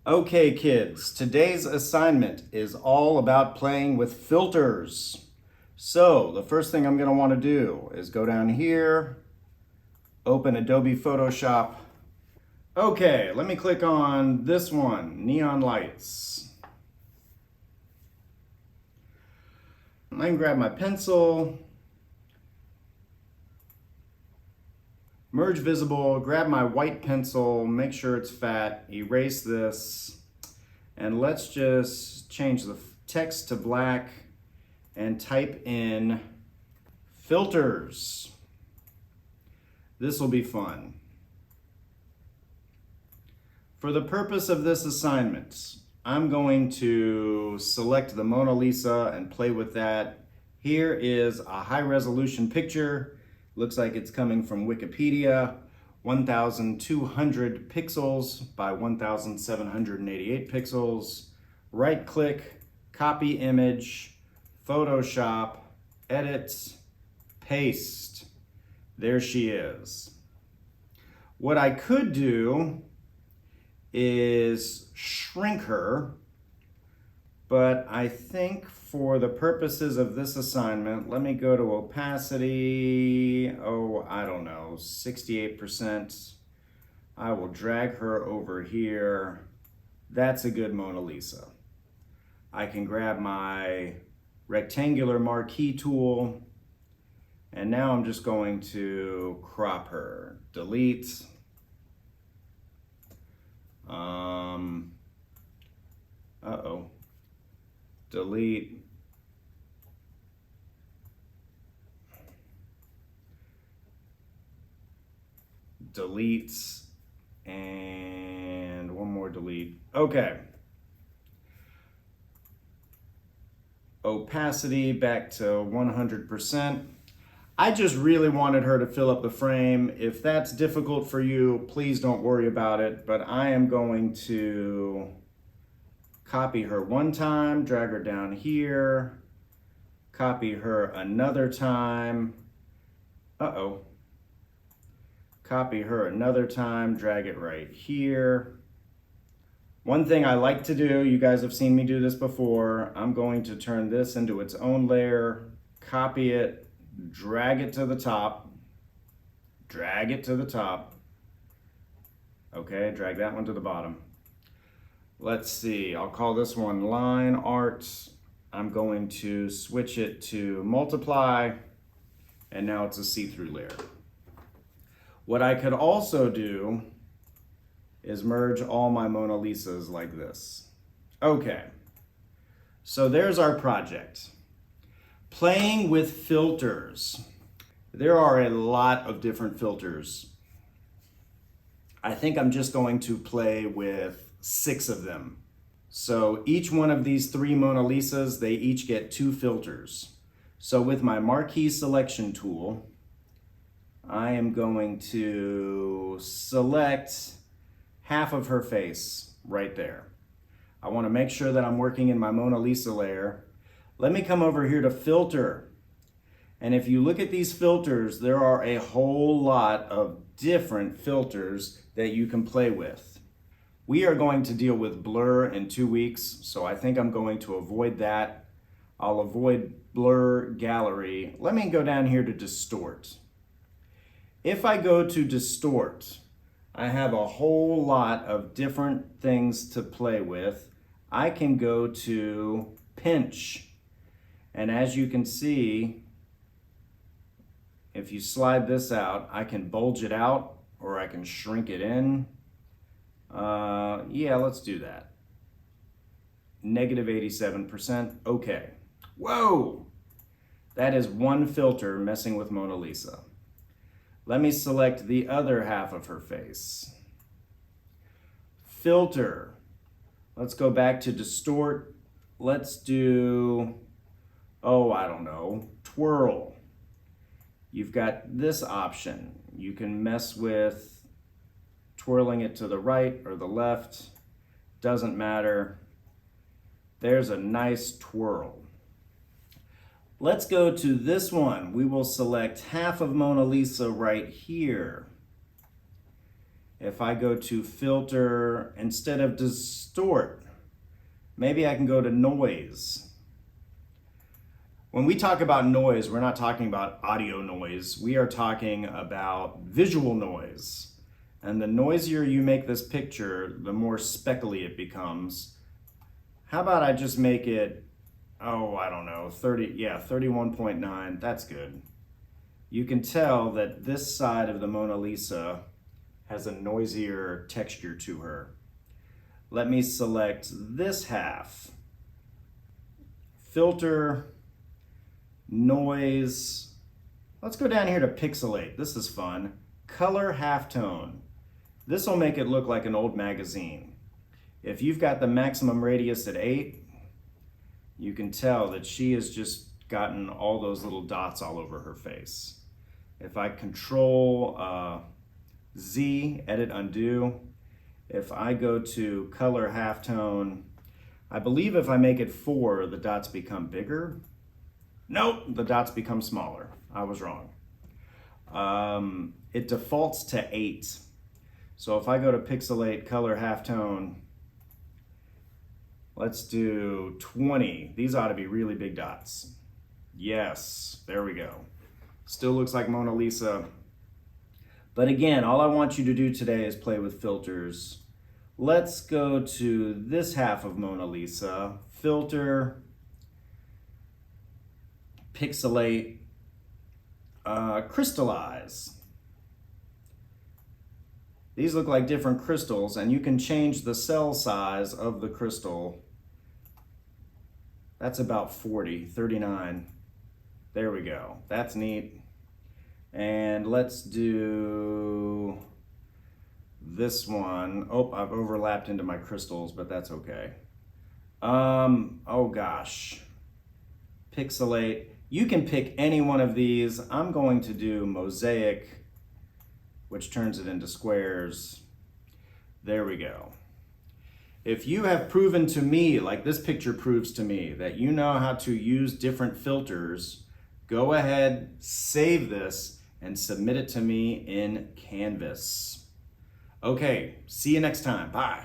Okay, kids, today's assignment is all about playing with filters. So the first thing I'm going to want to do is go down here, open Adobe Photoshop. Okay, let me click on this one, neon lights. I can grab my pencil, merge visible, grab my white pencil, make sure it's fat, erase this, and let's just change the text to black and type in filters. This will be fun. For the purpose of this assignment, I'm going to select the Mona Lisa and play with that. Here is a high resolution picture. Looks like it's coming from Wikipedia. 1,200 pixels by 1,788 pixels. Right click, copy image, Photoshop, edit, paste. There she is. What I could do is shrink her, but I think for the purposes of this assignment, let me go to opacity, I don't know, 68%. I will drag her over here. That's a good Mona Lisa. I can grab my rectangular marquee tool, and now I'm just going to crop her. Delete. Delete. Delete. And one more delete. Okay. Opacity back to 100%. I just really wanted her to fill up the frame. If that's difficult for you, please don't worry about it, but I am going to copy her one time, drag her down here, copy her another time, copy her another time, drag it right here. One thing I like to do, you guys have seen me do this before, I'm going to turn this into its own layer, copy it, drag it to the top, drag it to the top. Okay, drag that one to the bottom. Let's see, I'll call this one line art. I'm going to switch it to multiply, and now it's a see-through layer. What I could also do is merge all my Mona Lisas like this. Okay, so there's our project. Playing with filters. There are a lot of different filters. I think I'm just going to play with 6 of them. So each one of these 3 Mona Lisas, they each get 2 filters. So with my marquee selection tool, I am going to select half of her face right there. I want to make sure that I'm working in my Mona Lisa layer. Let me come over here to filter. And if you look at these filters, there are a whole lot of different filters that you can play with. We are going to deal with blur in 2 weeks, so I think I'm going to avoid that. I'll avoid blur gallery. Let me go down here to distort. If I go to distort, I have a whole lot of different things to play with. I can go to pinch. And as you can see, if you slide this out, I can bulge it out or I can shrink it in. Yeah, let's do that. Negative 87%, okay. Whoa, that is one filter messing with Mona Lisa. Let me select the other half of her face. Filter, let's go back to distort. Let's do, I don't know, twirl. You've got this option. You can mess with twirling it to the right or the left, doesn't matter. There's a nice twirl. Let's go to this one. We will select half of Mona Lisa right here. If I go to filter, instead of distort, maybe I can go to noise. When we talk about noise, we're not talking about audio noise. We are talking about visual noise. And the noisier you make this picture, the more speckly it becomes. How about I just make it, oh, I don't know, 31.9, that's good. You can tell that this side of the Mona Lisa has a noisier texture to her. Let me select this half. Filter, noise. Let's go down here to pixelate. This is fun. Color halftone. This will make it look like an old magazine. If you've got the maximum radius at 8, you can tell that she has just gotten all those little dots all over her face. If I control Z, edit, undo, if I go to color halftone, I believe if I make it 4, the dots become bigger. Nope, the dots become smaller. I was wrong. It defaults to 8. So if I go to pixelate, color halftone, let's do 20. These ought to be really big dots. Yes, there we go. Still looks like Mona Lisa. But again, all I want you to do today is play with filters. Let's go to this half of Mona Lisa. Filter, pixelate, crystallize. These look like different crystals, and you can change the cell size of the crystal. That's about 40, 39. There we go. That's neat. And let's do this one. Oh, I've overlapped into my crystals, but that's okay. Oh gosh. Pixelate. You can pick any one of these. I'm going to do mosaic, which turns it into squares. There we go. If you have proven to me, like this picture proves to me, that you know how to use different filters, go ahead, save this, and submit it to me in Canvas. Okay, see you next time. Bye.